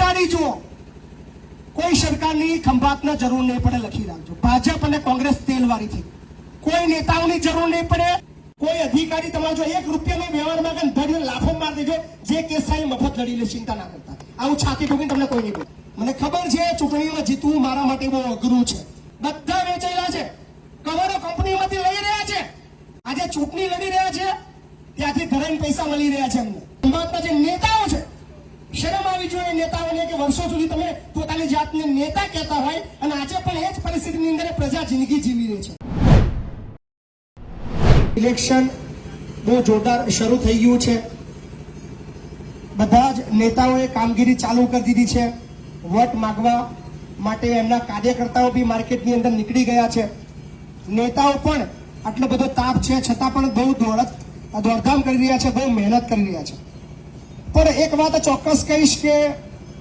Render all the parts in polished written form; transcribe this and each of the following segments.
કંટાળી જુઓ, કોઈ સરકારની ખંભાતને જરૂર નહીં પડે લખી રાખજો. ભાજપ અને કોંગ્રેસ તેલવાળી થઈ, કોઈ નેતાઓની જરૂર નહીં પડે. કોઈ અધિકારી તમારો જો ₹1 વ્યવહાર માંગે ધડીને લાફો માર દેજો, જે કેસ થાય મફત લડી લે, ચિંતા ના કરતા. આવું છાતી ઠોકીને તમને કોઈ નહીં બોલે. મને ખબર છે ચૂંટણીમાં જીતવું મારા માટે બહુ અઘરું છે. બધા વેચાયેલા છે, કવરો કંપનીમાંથી લઈ રહ્યા છે. આજે ચૂંટણી લડી રહ્યા છે ત્યાંથી ધરાઈને પૈસા મળી રહ્યા છે અમને. ખંભાતના જે નેતાઓ છે, શરમ આવી જોઈએ નેતાઓને કે વર્ષો સુધી તમે પોતાની જાતને નેતા કહેતા હોય અને આજે પણ એ જ પરિસ્થિતિની અંદર પ્રજા જિંદગી જીવી રહી છે. ઇલેક્શન બહુ જોરદાર શરૂ થઈ ગયું છે. બધા જ નેતાઓએ કામગીરી ચાલુ કરી દીધી છે. વોટ માંગવા માટે એમના કાર્યકર્તાઓ બી માર્કેટની અંદર નીકળી ગયા છે. નેતાઓ પણ આટલો બધો તાપ છે છતાં પણ બહુ દોડધામ કરી રહ્યા છે, બહુ મહેનત કરી રહ્યા છે. પણ એક વાત ચોક્કસ કહીશ કે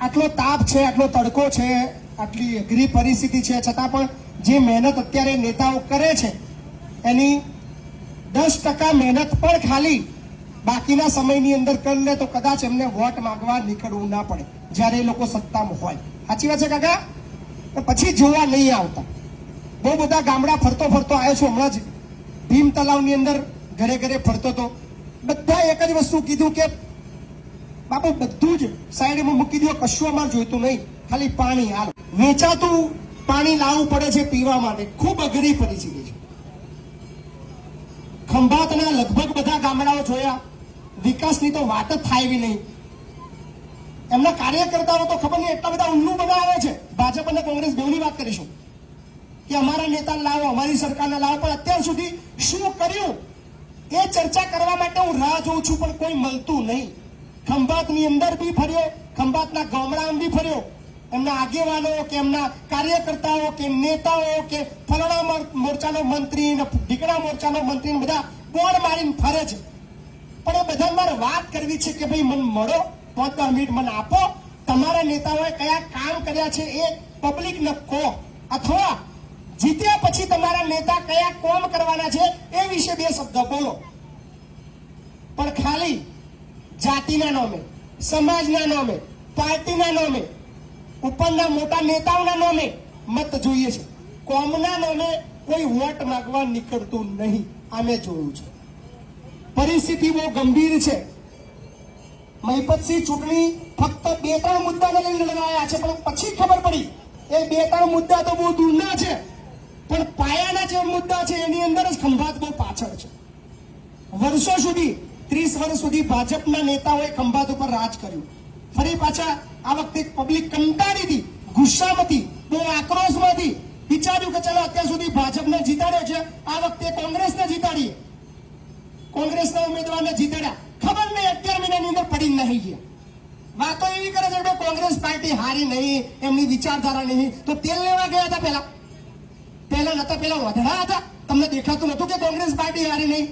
આટલો તાપ છે, આટલો તડકો છે, આટલી અઘરી પરિસ્થિતિ છે છતાં પણ જે મહેનત અત્યારે નેતાઓ કરે છે એની 10% મહેનત પણ ખાલી બાકીના સમયની અંદર કરી લે તો કદાચ એમને વોટ માંગવા નીકળવું ના પડે જ્યારે એ લોકો સત્તામાં હોય. સાચી વાત છે કાકા? પછી જોવા નહીં આવતા. બહુ બધા ગામડા ફરતો આવ્યો છું. હમણાં જ ભીમ તલાવની અંદર ઘરે ઘરે ફરતો હતો. બધા એક જ વસ્તુ કીધું કે બાપુ બધું જ સાઈડમાં મૂકી દો, કશું અમારે જોઈતું નહીં, ખાલી પાણી હાલ. વેચાતું પાણી લાવવું પડે છે પીવા માટે. ખૂબ અઘરી પરિસ્થિતિ છે. ખંભાતના લગભગ બધા ગામડાઓ જોયા, વિકાસની તો વાત જ થાય એવી નહીં. એમના કાર્યકર્તાઓ તો ખબર નહીં એટલા બધા ઉલ્લુ બનાવે છે. ભાજપ અને કોંગ્રેસ બેઉની વાત કરીશું કે અમારા નેતા લાવો, અમારી સરકારને લાવો, પણ અત્યાર સુધી શું કર્યું એ ચર્ચા કરવા માટે હું રાહ જોઉં છું, પણ કોઈ મળતું નહીં. ખંભાતની અંદર બી ફર્યો, ખંભાતના ગામડામાં બી ફર્યો. એમના આગેવાનો કે એમના કાર્યકર્તાઓ કે નેતાઓ કે ફલાણા મોરચાનો મંત્રી ને ઢીકણા મોરચાનો મંત્રી બધા બોર્ડ મારીને ફરે છે. પણ એ બધા મારે વાત કરવી છે કે ભાઈ મને મળો, 5 મિનિટ મને આપો. તમારા નેતાઓએ કયા કામ કર્યા છે એ પબ્લિકને કહો, અથવા જીત્યા પછી તમારા નેતા કયા કામ કરવાના છે એ વિશે 2 શબ્દ બોલો. પણ ખાલી જાતિના નામે, સમાજના નામે, પાર્ટીના નામે, ઉપરના મોટા નેતાઓના નામે મત જોઈએ છે. કોમના નામે કોઈ વોટ માંગવા નીકળતું નહીં. આ મેં જોયું છે. પરિસ્થિતિ બહુ ગંભીર છે. મહિપતસિંહ ચૂંટણી ફક્ત 2-3 મુદ્દાને લઈને લડાયા છે, પણ પછી ખબર પડી એ 2-3 મુદ્દા તો બહુ દૂરના છે, પણ પાયાના જે મુદ્દા છે એની અંદર જ ખંભાત બહુ પાછળ છે. વર્ષો સુધી 30 વર્ષ સુધી ભાજપના નેતાઓએ ખંભાત ઉપર રાજ કર્યું. ફરી પાછા આ વખતે પબ્લિક કંટાળી હતી, ગુસ્સામાંથી, બહુ આક્રોશમાંથી વિચાર્યું કે ચાલો અત્યાર સુધી ભાજપને જીતાડ્યો છે, આ વખતે કોંગ્રેસને જીતાડીએ. કોંગ્રેસના ઉમેદવારને જીતાડ્યા. ખબર નહીં 11 મહિનાની અંદર પડી નહીં ગયા. વાતો એવી કરે છે કે કોંગ્રેસ પાર્ટી હારી નહીં, એમની વિચારધારા નહીં. તો તેલ લેવા ગયા હતા પહેલા નતા, પેલા વધડા હતા. તમને દેખાતું નતું કે કોંગ્રેસ પાર્ટી હારી નહીં?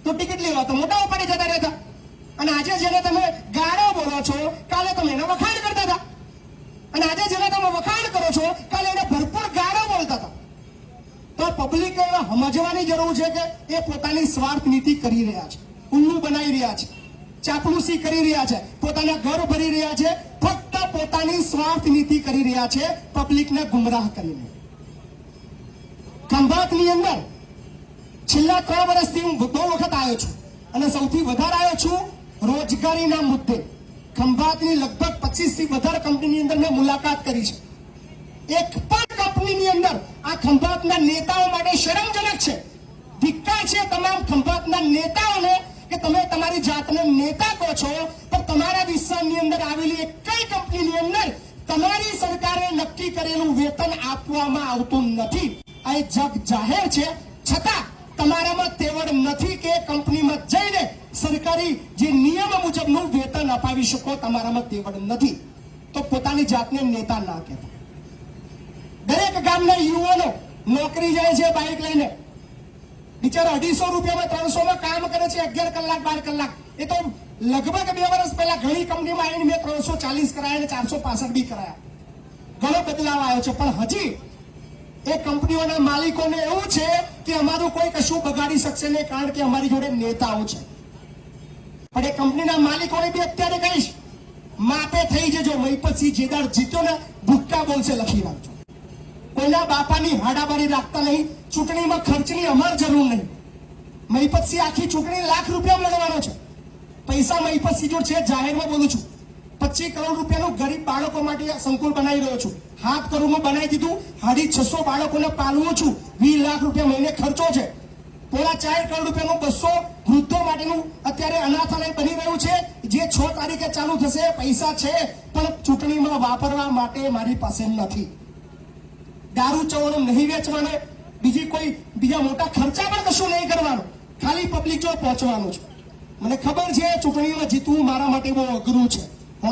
તો ટિકિટ લેવા તો મોટા ઉપાડી જતા રહેતા. અને આજે જેને તમે ગાળો બોલો છો, કાલે તમે એના વખાણ કરતા હતા. અને આજે જેને તમે વખાણ કરો છો, કાલે એને ભરપૂર ગાળો બોલતા હતા. તો પબ્લિકે સમજવાની જરૂર છે કે એ પોતાની સ્વાર્થ નીતિ કરી રહ્યા છે, ઉલ્લુ બનાવી રહ્યા છે, ચાપલુસી કરી રહ્યા છે, પોતાના ઘર ભરી રહ્યા છે, ફક્ત પોતાની સ્વાર્થ નીતિ કરી રહ્યા છે, પબ્લિકને ગુમરાહ કરીને. ખંભાતની અંદર છેલ્લા 3 વર્ષથી હું 2 વખત આવ્યો છું અને સૌથી વધારે આવ્યો છું રોજગારીના મુદ્દે. ખંભાતની લગભગ 25 થી વધારે કંપનીની અંદર મેં મુલાકાત કરી છે. એક પણ કંપનીની અંદર આ ખંભાતના નેતાઓ માટે શરમજનક છે. ધિક્કાર છે તમામ ખંભાતના નેતાઓને કે તમે તમારી જાતને નેતા કહો છો, પણ તમારા વિસ્તારની અંદર આવેલી એક કઈ કંપનીની અંદર તમારી સરકારે નક્કી કરેલું વેતન આપવામાં આવતું નથી. આ એક જગ જાહેર છે, છતાં તમારામાં તેવડ નથી કે કંપનીમાં જઈને સરકારી જે નિયમ મુજબનું વેતન અપાવી શકો. તમારામાં તેવડ નથી તો પોતાની જાતને નેતા ના કહેતા. દરેક ગામના યુવાનો નોકરી જાય છે બાઇક લઈને, બિચારા 250 રૂપિયામાં 300માં કામ કરે છે, 11 કલાક 12 કલાક. એ તો લગભગ 2 વર્ષ પહેલા ઘણી કંપનીમાં આવીને મેં 340 કરાયા અને 465 બી કરાયા. ઘણો બદલાવ આવ્યો છે. પણ હજી એ કંપનીઓના માલિકોને એવું છે કે અમારું કોઈ કશું બગાડી શકશે નહીં, કારણ કે અમારી જોડે નેતાઓ છે. પણ એ કંપનીના માલિકોને બી અત્યારે કહીશ માપે થઈ જજો. મહિપતસિંહ જેદાર જીત્યો ને ભૂક્કા બોલશે, લખી રાખજો. કોઈના બાપાની હાડાબારી રાખતા નહીં. ચૂંટણીમાં ખર્ચની અમાર જરૂર નહીં. મહિપતસિંહ આખી ચૂંટણી લાખ રૂપિયા લડવાનો છે. પૈસા મહિપતસિંહ જોડે છે, જાહેરમાં બોલું છું. 25 કરોડ રૂપિયાનું ગરીબ બાળકો માટે સંકુલ બનાવી રહ્યો છું. 7 કરોડમાં બનાવી દીધું. 650 બાળકોને પાલવું છું. 20 લાખ રૂપિયા મહિને ખર્ચો છે. 4.5 કરોડ રૂપિયાનું 200 વૃદ્ધો માટેનું અત્યારે અનાથાલય બની રહ્યું છે, જે 6 તારીખે ચાલુ થશે. પૈસા છે પણ ચૂંટણીમાં વાપરવા માટે મારી પાસે નથી. દારૂ ચવાનો નહીં વેચવાનો, બીજા મોટા ખર્ચા પણ કશું નહીં કરવાનું. ખાલી પબ્લિક જો પહોંચવાનું છે. મને ખબર છે ચૂંટણીમાં જીતવું મારા માટે બહુ અઘરું છે.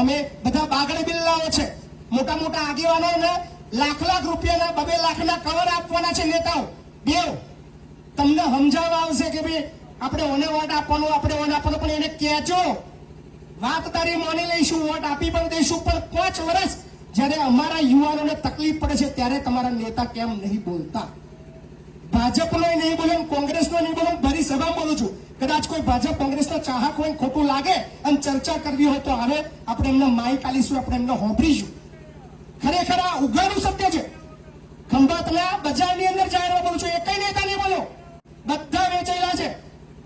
અમે બધા બાગડે બિલ્લાઓ છે. મોટા મોટા આગેવાનોને લાખ રૂપિયાના 2 લાખના કવર આપવાના છે નેતાઓ. બેવ તમને સમજાવવા આવશે કે ભાઈ આપણે ઓને વોટ આપવાનો, આપણે ઓને આપવાનો, પણ એને કહેજો વાત તારી માની લઈશું, વોટ આપી પણ દઈશું, પણ 5 વર્ષ જ્યારે અમારા યુવાનોને તકલીફ પડે છે ત્યારે તમારા નેતા કેમ નહીં બોલતા? ભાજપનો નહીં બોલે, કોંગ્રેસનો નહીં બોલે, ભરી સભા બોલું છું. કદાચ કોઈ ભાજપ કોંગ્રેસના ચાહક હોય, ખોટું લાગે અને ચર્ચા કરવી હોય તો હવે આપણે એમને માઇક આલીશું, આપણે એમને હોંભરીશું. ખરેખર આ ઉઘાડું સત્ય છે. ખંભાતના બજારની અંદર જાહેરમાં બોલું છું, એકય નેતા નહીં બોલ્યો. બધા વેચાયેલા છે.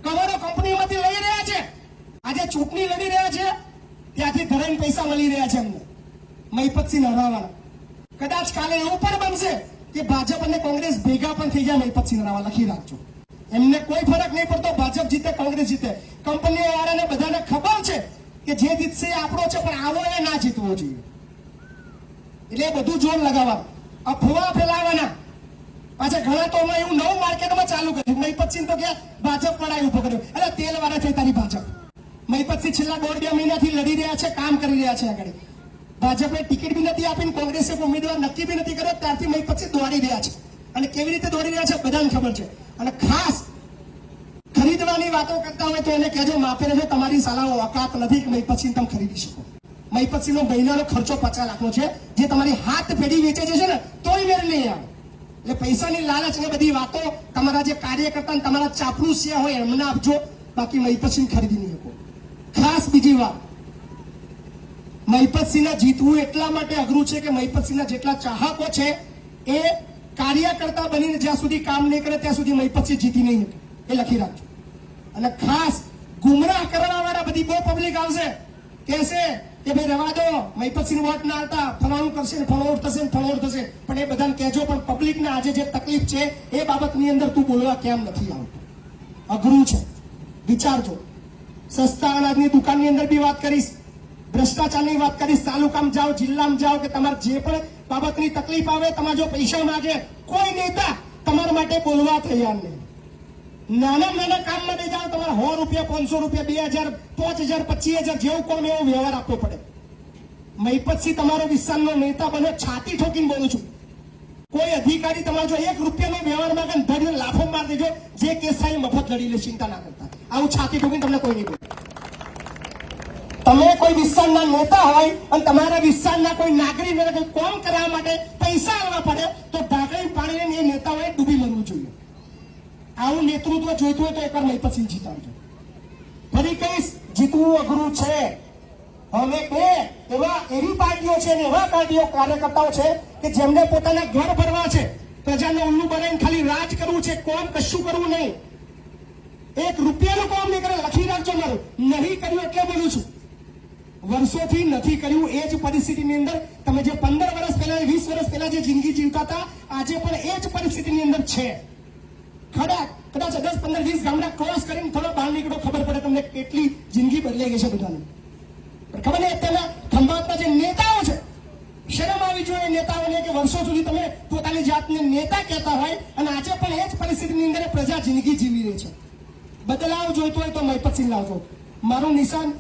કવરો કંપનીમાંથી લઈ રહ્યા છે. આજે ચૂંટણી લડી રહ્યા છે ત્યાંથી ધરાઈને પૈસા મળી રહ્યા છે એમને મહિપતસિંહ હરાવવાના. કદાચ કાલે એવું પણ બનશે કે ભાજપ અને કોંગ્રેસ ભેગા પણ થઈ જાય. મહિપતસિંહ હરાવવા લખી રાખજો. એમને કોઈ ફરક નહીં પડતો, ભાજપ જીતે કોંગ્રેસ જીતે. કંપનીઓ વાળાને બધાને ખબર છે કે જે જીતશે એ આપણો છે, પણ આવો એ ના જીતવો જોઈએ. એટલે બધું જોર લગાવવા, અફવા ફેલાવાના. પાછા ઘણા તો એવું નવું માર્કેટમાં ચાલુ કર્યું. મહિપતસિંહ તો કે ભાજપ વાળા ઉભો કર્યો. એટલે તેલ વાળા થઈ તારી ભાજપ. મહિપતસિંહ છેલ્લા 1.5-2 મહિનાથી લડી રહ્યા છે, કામ કરી રહ્યા છે. આગળ ભાજપે ટિકિટ બી નથી આપીને કોંગ્રેસે ઉમેદવાર નક્કી બી નથી કર્યો, ત્યારથી મહિપતસિંહ દોડી રહ્યા છે. અને કેવી રીતે દોડી રહ્યા છે બધાને ખબર છે. અને ખાસ ખરીદવાની વાતો કરતા હોય તો એને કહેજો માપે રહેજો, તમારી સાલાઓ ઓકાત નથી કે મહિપતસિંહ તમે ખરીદી શકો. મહિપતસિંહનો મહિનાનો ખર્ચો 50 લાખનો છે, જે તમારી હાથ પેઢી વેચે છે ને તોય મેળ નહીં આવે. એટલે પૈસાની લાલચ ને બધી વાતો તમારા જે કાર્યકર્તા તમારા ચાપલુસિયા હોય એમને આપજો, બાકી મહિપતસિંહ ખરીદી નહીં શકો. ખાસ બીજી વાત, મહિપતસિંહને જીતવું એટલા માટે અઘરું છે કે મહિપતસિંહના જેટલા ચાહકો છે એ કાર્યકર્તા બનીને જ્યાં સુધી કામ નહીં કરે ત્યાં સુધી મહિપતસિંહ જીતી નહીં શકે. એ લખી રાખજો. અને ખાસ ગુમરાહ કરવા વાળા બધી બહુ પબ્લિક આવશે, કહેશે કે ભાઈ રહેવા દો, મહિપતસિંહ વોટ ના આવતા, ફલાણું કરશે, ફલાણું થશે, ફલાણું થશે. પણ એ બધાને કહેજો, પણ પબ્લિકને આજે જે તકલીફ છે એ બાબતની અંદર તું બોલવા કેમ નથી આવતો? અઘરું છે, વિચારજો. સસ્તા અનાજની દુકાનની અંદર બી વાત કરીશ, ભ્રષ્ટાચારની વાત કરીશ, તાલુકામાં જાઓ, જિલ્લામાં જાઓ, કે તમારે જે પણ બાબતની તકલીફ આવે, તમારે જો પૈસા માંગે, કોઈ નેતા તમારા માટે બોલવા તૈયાર નહીં. નાના કામ માટે જાઓ, તમારે 100 રૂપિયા, 500 રૂપિયા, 2000, 5000, 25000 જેવું કોમ એવો વ્યવહાર આપવો પડે. મહિપતસિંહ તમારો વિસ્તારનો નેતા બને, છાતી ઠોકીને બોલું છું. કોઈ અધિકારી તમારો જો 1 રૂપિયાનો વ્યવહાર માંગે ધડીને લાફો માર દેજો, જે કેસ થાય મફત લડી લે, ચિંતા ના કરતા. આવું છાતી ઠોકીને તમને કોઈ નહીં બોલે. તમે કોઈ વિસ્તારના નેતા હોય અને તમારા વિસ્તારના કોઈ નાગરિકને કોઈ કોમ કરવા માટે પૈસા આવવા પડે તો ઢાંકણી પાણીને એ નેતાઓએ ડૂબી મરવું જોઈએ. આવું નેતૃત્વ જોઈતું હોય તો એકવાર મહિપતસિંહ જીતાડજો. ફરી કહીશ, જીતવું અઘરું છે. અમે એવી પાર્ટીઓ છે ને એવા પાર્ટીઓ કાર્યકર્તાઓ છે કે જેમને પોતાના ઘર ભરવા છે, પ્રજાને ઉલ્લુ બનાવીને ખાલી રાજ કરવું છે, કોમ કશું કરવું નહીં. 1 રૂપિયાનું કોમ નહીં કરે, લખી રાખજો. મારું નહીં કર્યું એટલે બોલું છું. વર્ષોથી નથી કર્યું. એ જ પરિસ્થિતિની અંદર તમે જે 15 વર્ષ પહેલા, 20 વર્ષ પહેલા જે જિંદગી જીવતા હતા, આજે પણ એ જ પરિસ્થિતિની અંદર છે. કદાચ 10, 15, 20 ગામડા ક્રોસ કરીને થોડો બહાર નીકળો, ખબર પડે તમને કેટલી જિંદગી બદલાઈ ગઈ છે બધાની. ખબર નહીં, અત્યારના ખંભાતના જે નેતાઓ છે, શરમ આવી જોઈએ નેતાઓને કે વર્ષો સુધી તમે પોતાની જાતને નેતા કહેતા હોય અને આજે પણ એ જ પરિસ્થિતિની અંદર પ્રજા જિંદગી જીવી રહી છે. બદલાવ જોઈતો હોય તો મહિપતસિંહ લાવજો. મારું નિશાન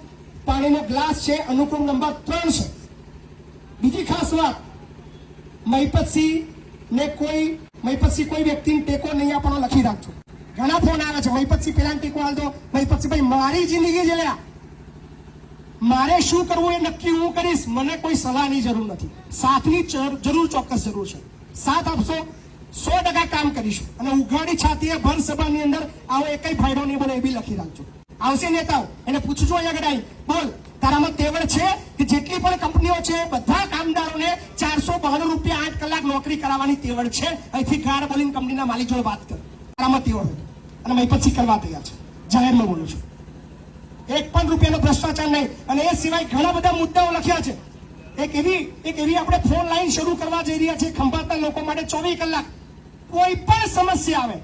પાણીનો ગ્લાસ છે, અનુક્રમ નંબર 3 છે. બીજી ખાસ વાત, મહિપતસિંહ કોઈ વ્યક્તિને ટેકો નહીં આપવાનો, લખી રાખજો. ઘણા ફોન આવે છે, મહિપતસિંહ પેલા ટેકો આલ દો. મહિપતસિંહ ભાઈ, મારી જિંદગી છે, મારે શું કરવું એ નક્કી હું કરીશ. મને કોઈ સલાહની જરૂર નથી. સાથની જરૂર, ચોક્કસ જરૂર છે. સાથ આપશો, 100% કામ કરીશું. અને ઉઘાડી છાતીએ ભર સભાની અંદર આવો એકય ફાયદો નહીં બને, એ બી લખી રાખજો. આવશે નેતાઓ, એને પૂછજો અહીંયા આગળ આવી, બોલ તારામાં તેવડ છે કે જેટલી પણ કંપનીઓ છે બધા કામદારોને 492 રૂપિયા 8 કલાક નોકરી કરાવવાની તેવડ છે? અહીંથી ગાળ બોલીને કંપનીના માલિક જોડે વાત કર, તારામાં તેવડ હોય અને મહીપતસિંહ કરવા તૈયાર છે. જાહેરમાં બોલું છું, 1 પણ રૂપિયાનો ભ્રષ્ટાચાર નહીં. અને એ સિવાય ઘણા બધા મુદ્દાઓ લખ્યા છે. એક એવી આપણે ફોન લાઈન શરૂ કરવા જઈ રહ્યા છે ખંભાતના લોકો માટે 24 કલાક. કોઈ પણ સમસ્યા આવે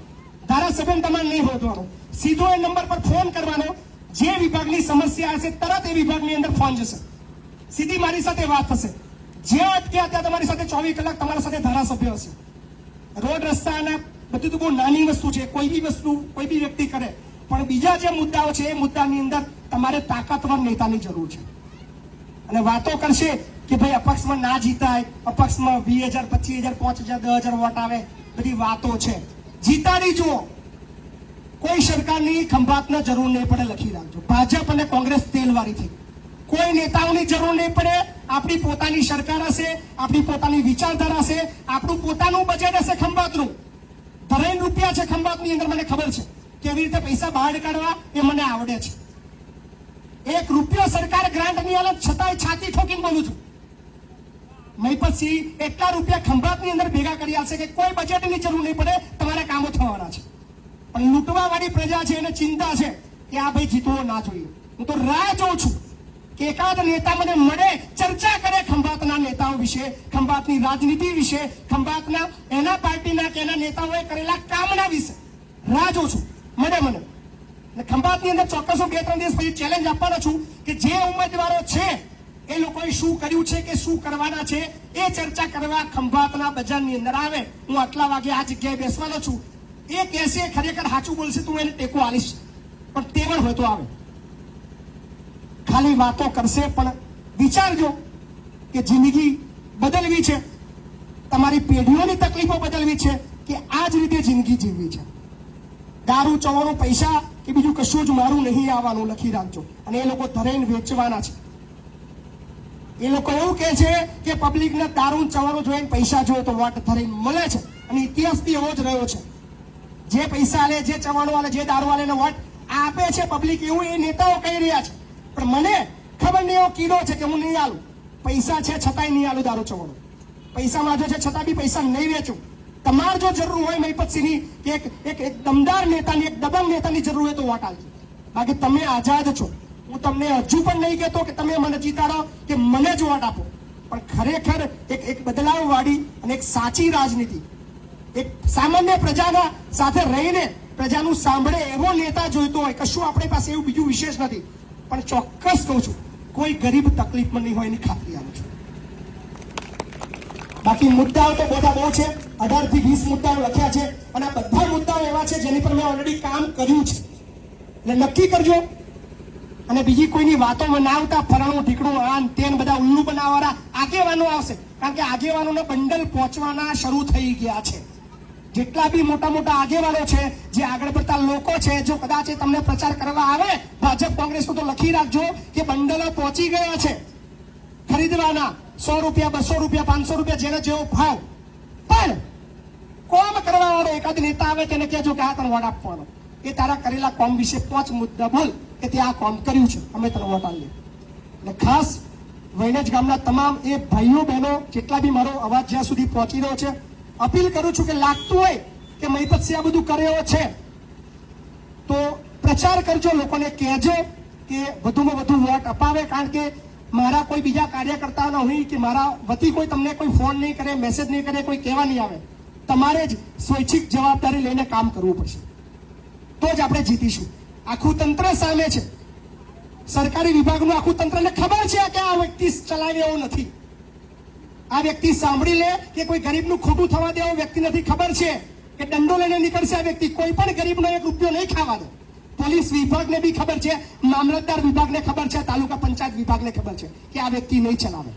ધારાસભ્યને તમારે નહીં હોદવાનો, સીધો એ નંબર પર ફોન કરવાનો. જે વિભાગની સમસ્યા હશે તરત એ વિભાગની અંદર ફોન જશે, સીધી મારી સાથે વાત થશે. જે અટક્યા ત્યાં તમારી સાથે 24 કલાક તમારા સાથે ધારાસભ્ય હશે. રોડ રસ્તા અને બધું તો બહુ નાની વસ્તુ છે, કોઈ બી વસ્તુ કોઈ બી વ્યક્તિ કરે, પણ બીજા જે મુદ્દાઓ છે એ મુદ્દાની અંદર તમારે તાકાતવર નેતાની જરૂર છે. અને વાતો કરશે કે ભાઈ અપક્ષમાં ના જીતાય, અપક્ષમાં 20,000 25,000 5,000 10,000 વોટ આવે, બધી વાતો છે. જીતાડી જુઓ, કોઈ સરકારની ખંભાતને જરૂર નહીં પડે, લખી રાખજો. ભાજપ અને કોંગ્રેસ તેલવારી થઈ, કોઈ નેતાઓની જરૂર નહીં પડે. આપણી પોતાની સરકાર હશે, આપણી પોતાની વિચારધારા હશે, આપણું પોતાનું બજેટ હશે. ખંભાતનું ધરાઈને રૂપિયા છે ખંભાતની અંદર, મને ખબર છે કેવી રીતે પૈસા બહાર કાઢવા, એ મને આવડે છે. 1 રૂપિયો સરકાર ગ્રાન્ટ ની હાલત છતાંય છાતી ઠોકીને બોલું છું, મહીપતસિંહ એટલા રૂપિયા ખંભાતની અંદર ભેગા કરી આવશે કે કોઈ બજેટની જરૂર નહીં પડે, તમારે કામો થવાના છે. પણ લૂંટવા વાળી પ્રજા છે, એને ચિંતા છે કે આ ભાઈ જીતવો ના જોઈએ. હું તો રાહ જોઉં છું કે એકાદ નેતા મને મળે, ચર્ચા કરે ખંભાતના નેતાઓ વિશે, ખંભાતની રાજનીતિ વિશે, ખંભાતના એના પાર્ટીના કે એના નેતાઓએ કરેલા કામના વિશે. રાહ જોઉં છું, મળે મને. ખંભાતની અંદર ચોક્કસ 2-3 દિવસ પછી ચેલેન્જ આપવાનો છું કે જે ઉમેદવારો છે એ લોકોએ શું કર્યું છે કે શું કરવાના છે એ ચર્ચા કરવા ખંભાતના બજારની અંદર આવે. હું આટલા વાગે આ જગ્યાએ બેસવાનો છું. એ કહેશે ખરેખર સાચું બોલશે તો એને ટેકો આલીશ, પણ તેવડ હોય તો આવે. ખાલી વાતો કરશે, પણ વિચારજો કે જિંદગી બદલવી છે, તમારી પેઢીઓની તકલીફો બદલવી છે કે આ જ રીતે જિંદગી જીવવી છે. દારૂ ચવાનો પૈસા કે બીજું કશું જ મારું નહીં આવવાનું, લખી રાખજો. અને એ લોકો ધરાઈને વેચવાના છે. એ લોકો એવું કહે છે કે પબ્લિકને દારૂ ચવાનો જોઈને પૈસા જોઈએ તો વોટ ધરાઈને મળે છે. અને ઇતિહાસ બી એવો જ રહ્યો છે. જે પૈસા આલે, જે ચવાનો વાલે, જે દારૂ વાલે વોટ આપે છે પબ્લિક, એવું એ નેતાઓ કહી રહ્યા છે. પણ મને ખબર નહીં એવો કીડો છે કે હું નહીં આલું. પૈસા છે છતાંય નહીં આલું દારૂ ચવાનો. પૈસા માંજો છે છતાં બી પૈસા નહીં વેચું. તમારે જો જરૂર હોય મહીપતસિંહની કે એક દમદાર નેતાની, એક દબંગ નેતાની જરૂર હોય તો વોટ આપજો. બાકી તમે આઝાદ છો. હું તમને હજુ પણ નહીં કહેતો કે તમે મને જીતાડો કે મને જ વોટ આપો, પણ ખરેખર એક બદલાવ વાળી અને એક સાચી રાજનીતિ, એક સામાન્ય પ્રજાના સાથે રહીને પ્રજાનું સાંભળે એવો નેતા જોઈતો હોય. કશું આપણી પાસે એવું બીજું વિશેષ નથી, પણ ચોક્કસ કહું છું કોઈ ગરીબ તકલીફમાં નહીં હોય એની ખાતરી આપું છું. બાકી મુદ્દાઓ તો બધા બહુ છે, 18 થી 20 મુદ્દાઓ લખ્યા છે અને આ બધા મુદ્દાઓ એવા છે જેની પર મેં ઓલરેડી કામ કર્યું છે. એટલે નક્કી કરજો. અને બીજી કોઈની વાતોમાં ના આવતા ફરાણું ઢીકણું આન તેન બધા ઉલ્લુ બનાવવાળા આગેવાનો આવશે, કારણ કે આગેવાનોના બંડલ પહોંચવાના શરૂ થઈ ગયા છે. જેટલા બી મોટા મોટા આગેવાનો છે, જે આગળ પડતા લોકો છે, જો કદાચ તમને પ્રચાર કરવા આવે ભાજપ કોંગ્રેસ તો લખી રાખજો કે બંડલો પહોંચી ગયા છે ખરીદવાના. 100 રૂપિયા, 200 રૂપિયા, 500 રૂપિયા, જેને જેવો ભાવ. પણ કોમ કરવા વાળો એકાદ નેતા આવે તેને કહેજો કે આ તને વોટ આપવાનો, એ તારા કરેલા કોમ વિશે 5 મુદ્દા બોલ કે તે આ કોમ કર્યું છે, અમે તને વોટ આપીએ. એટલે ખાસ વૈનજ ગામના તમામ એ ભાઈઓ બહેનો જેટલા બી મારો અવાજ જ્યાં સુધી પહોંચી રહ્યો છે, અપીલ કરું છું કે લાગતું હોય કે મહીપતસિંહ આ બધું કર્યો છે તો પ્રચાર કરજો, લોકોને કહેજો કે વધુમાં વધુ વોટ અપાવે. કારણ કે મારા કોઈ બીજા કાર્યકર્તા નહીં કે મારા વતી કોઈ તમને કોઈ ફોન નહીં કરે, મેસેજ નહીં કરે, કોઈ કહેવા નહીં આવે. તમારે જ સ્વૈચ્છિક જવાબદારી લઈને કામ કરવું પડશે, તો જ આપણે જીતીશું. આખું તંત્ર સામે છે, સરકારી વિભાગનું આખું તંત્રને ખબર છે કે આ વ્યક્તિ ચલાવે એવું નથી. આ વ્યક્તિ સાંભળી લે કે કોઈ ગરીબનું ખોટું થવા દે એવો વ્યક્તિ નથી. ખબર છે કે દંડો લઈને નીકળશે આ વ્યક્તિ, કોઈ પણ ગરીબનો 1 રૂપિયો નહીં ખાવા દે. પોલીસ વિભાગને બી ખબર છે, મામલતદાર વિભાગને ખબર છે, તાલુકા પંચાયત વિભાગને ખબર છે કે આ વ્યક્તિ નહીં ચલાવે.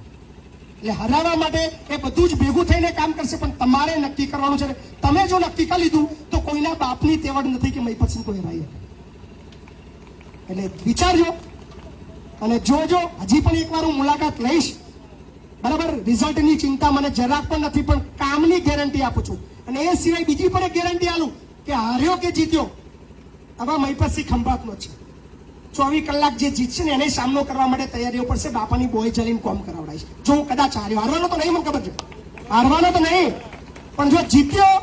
એટલે હરાવવા માટે એ બધું જ ભેગું થઈને કામ કરશે, પણ તમારે નક્કી કરવાનું છે. તમે જો નક્કી કરી લીધું તો કોઈના બાપની તેવડ નથી કે મહીપતસિંહ કોઈ હરાય. એટલે વિચારજો અને જોજો. હજી પણ એકવાર હું મુલાકાત લઈશ, બરાબર. રિઝલ્ટની ચિંતા મને જરાક પણ નથી, પણ કામની ગેરંટી આપું છું. અને એ સિવાય બીજી પણ એક ગેરંટી આલું કે હાર્યો કે જીત્યો, હવે મહીપતસિંહ ખંભાતનો છે. 24 કલાક જે જીતશે ને એને સામનો કરવા માટે તૈયારીઓ પડશે. બાપાની બોય ચલીને કોમ કરાવડાય છે. જો હું કદાચ હારવાનો તો નહીં, મને ખબર છે હારવાનો તો નહીં, પણ જો જીત્યો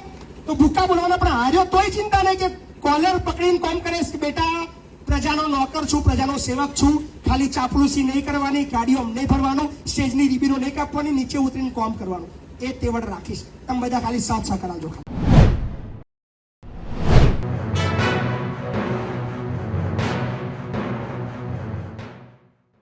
તો ભૂકા બોલવાનો, પણ હાર્યો તોય ચિંતા નહીં કે કોલર પકડીને કોમ કરે કે બેટા પ્રજાનો નોકર છું, પ્રજાનો સેવક છું, ખાલી ચાપલુસી નહીં કરવાની, ગાડીઓ નહીં ફરવાનું, સ્ટેજની રીબીનો નહીં કાપવાની, નીચે ઉતરીને કોમ કરવાનું. એ તેવડ રાખીશ. તમે બધા ખાલી સાથ સહકાર આવજો.